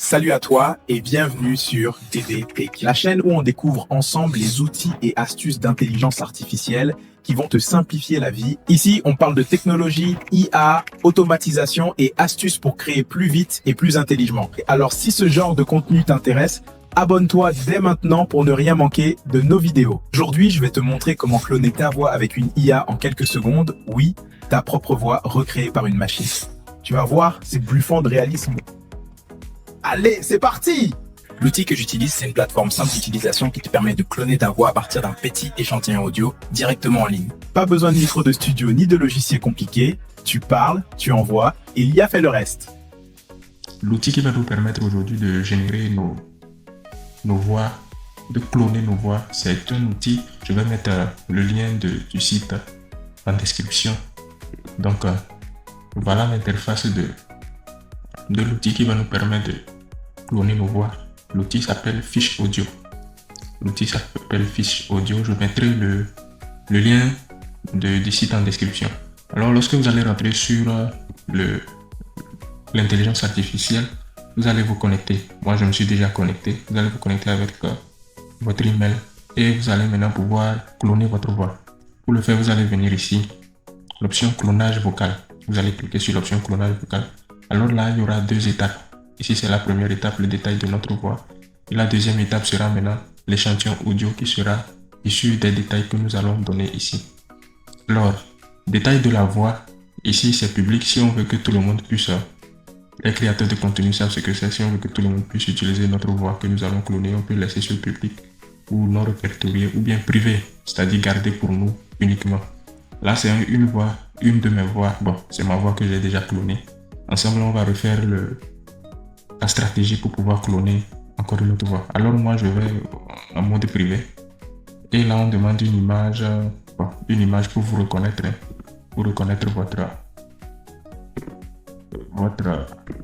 Salut à toi et bienvenue sur TD Tech, la chaîne où on découvre ensemble les outils et astuces d'intelligence artificielle qui vont te simplifier la vie. Ici, on parle de technologie, IA, automatisation et astuces pour créer plus vite et plus intelligemment. Alors, si ce genre de contenu t'intéresse, abonne-toi dès maintenant pour ne rien manquer de nos vidéos. Aujourd'hui, je vais te montrer comment cloner ta voix avec une IA en quelques secondes. Oui, ta propre voix recréée par une machine. Tu vas voir, c'est bluffant de réalisme. Allez, c'est parti! L'outil que j'utilise, c'est une plateforme simple d'utilisation qui te permet de cloner ta voix à partir d'un petit échantillon audio directement en ligne. Pas besoin de micro de studio ni de logiciel compliqué. Tu parles, tu envoies et l'IA fait le reste. L'outil qui va nous permettre aujourd'hui de générer nos voix, de cloner nos voix, c'est un outil. Je vais mettre le lien du site en description. Donc, voilà l'interface de l'outil qui va nous permettre de cloner nos voix. L'outil s'appelle Fiche Audio. Je mettrai le lien du site en description. Alors, lorsque vous allez rentrer sur l'intelligence artificielle, vous allez vous connecter. Moi, je me suis déjà connecté. Vous allez vous connecter avec votre email et vous allez maintenant pouvoir cloner votre voix. Pour le faire, vous allez venir ici, l'option clonage vocal. Vous allez cliquer sur l'option clonage vocal. Alors là, il y aura deux étapes. Ici, c'est la première étape, le détail de notre voix. Et la deuxième étape sera maintenant l'échantillon audio qui sera issu des détails que nous allons donner ici. Alors, détail de la voix. Ici, c'est public. Si on veut que tout le monde puisse, les créateurs de contenu savent ce que c'est. Si on veut que tout le monde puisse utiliser notre voix que nous allons cloner, on peut laisser sur public ou non répertorié ou bien privé, c'est-à-dire garder pour nous uniquement. Là, c'est une de mes voix. Bon, c'est ma voix que j'ai déjà clonée. Ensemble, on va refaire la stratégie pour pouvoir cloner encore une autre voix. Alors moi, je vais en mode privé. Et là, on demande une image pour vous reconnaître, pour reconnaître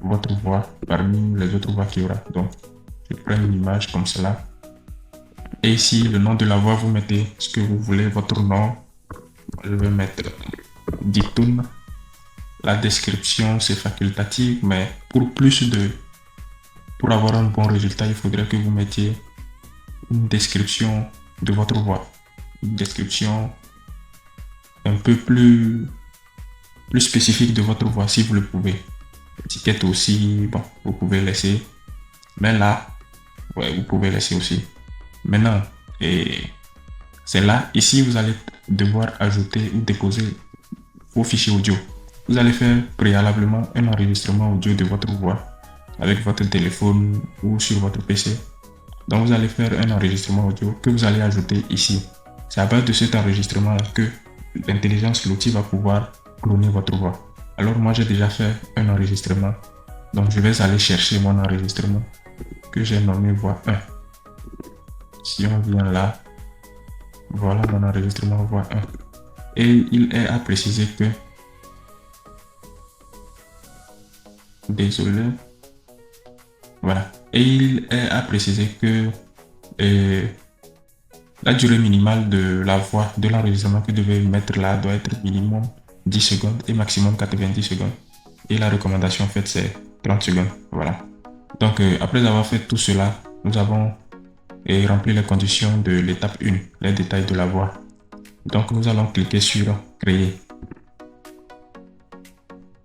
votre voix parmi les autres voix qu'il y aura. Donc, je prends une image comme cela. Et ici, le nom de la voix, vous mettez ce que vous voulez, votre nom. Je vais mettre Ditoun. La description, c'est facultatif, mais pour avoir un bon résultat, il faudrait que vous mettiez une description de votre voix. Une description un peu plus spécifique de votre voix, si vous le pouvez. Étiquette aussi, bon, vous pouvez laisser. Mais là, ouais, vous pouvez laisser aussi. Maintenant, et c'est là, ici, vous allez devoir ajouter ou déposer vos fichiers audio. Vous allez faire préalablement un enregistrement audio de votre voix avec votre téléphone ou sur votre PC. Donc, vous allez faire un enregistrement audio que vous allez ajouter ici. C'est à base de cet enregistrement que l'outil va pouvoir cloner votre voix. Alors, moi, j'ai déjà fait un enregistrement. Donc, je vais aller chercher mon enregistrement que j'ai nommé voix 1. Si on vient là, voilà mon enregistrement voix 1. Et il est à préciser que désolé. Voilà. Et il est à préciser que la durée minimale de la voix de l'enregistrement que vous devez mettre là doit être minimum 10 secondes et maximum 90 secondes. Et la recommandation faite, c'est 30 secondes. Voilà. Donc, après avoir fait tout cela, nous avons rempli les conditions de l'étape 1, les détails de la voix. Donc, nous allons cliquer sur Créer.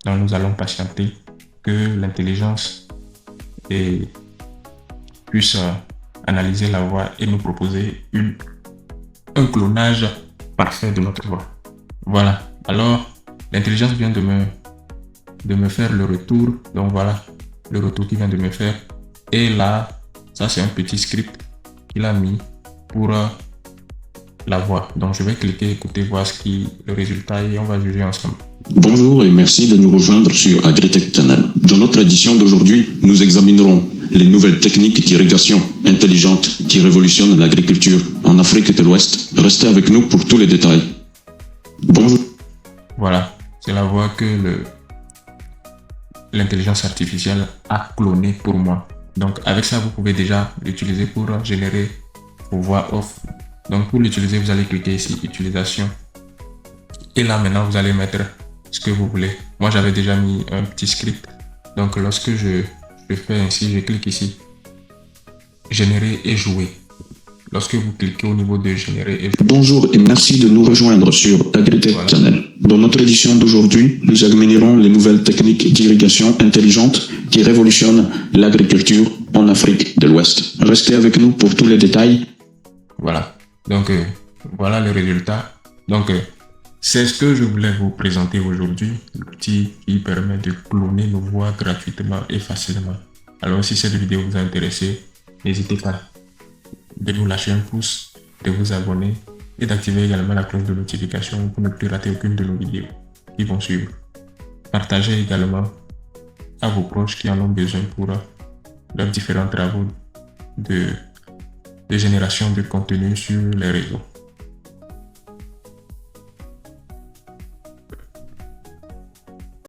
Donc, nous allons patienter que l'intelligence puisse analyser la voix et nous proposer un clonage parfait de notre voix. Voilà. Alors, l'intelligence vient de me faire le retour. Donc, voilà le retour qu'il vient de me faire. Et là, ça, c'est un petit script qu'il a mis pour la voix. Donc, je vais cliquer, écouter, voir le résultat et on va juger ensemble. Bonjour et merci de nous rejoindre sur Agritech Channel. Dans notre édition d'aujourd'hui, nous examinerons les nouvelles techniques d'irrigation intelligente qui révolutionnent l'agriculture en Afrique de l'Ouest. Restez avec nous pour tous les détails. Bonjour. Voilà, c'est la voix que l'intelligence artificielle a clonée pour moi. Donc avec ça, vous pouvez déjà l'utiliser pour générer vos voix off. Donc pour l'utiliser, vous allez cliquer ici, utilisation. Et là maintenant, vous allez mettre ce que vous voulez. Moi, j'avais déjà mis un petit script. Donc lorsque je je fais ainsi, je clique ici. Générer et jouer. Lorsque vous cliquez au niveau de générer et jouer. Bonjour et merci de nous rejoindre sur Agritech Channel. Dans notre édition d'aujourd'hui, nous examinerons les nouvelles techniques d'irrigation intelligente qui révolutionnent l'agriculture en Afrique de l'Ouest. Restez avec nous pour tous les détails. Voilà. Donc, voilà le résultat. Donc, c'est ce que je voulais vous présenter aujourd'hui. L'outil qui permet de cloner nos voix gratuitement et facilement. Alors, si cette vidéo vous a intéressé, n'hésitez pas de nous lâcher un pouce, de vous abonner et d'activer également la cloche de notification pour ne plus rater aucune de nos vidéos qui vont suivre. Partagez également à vos proches qui en ont besoin pour leurs différents travaux de génération de contenu sur les réseaux.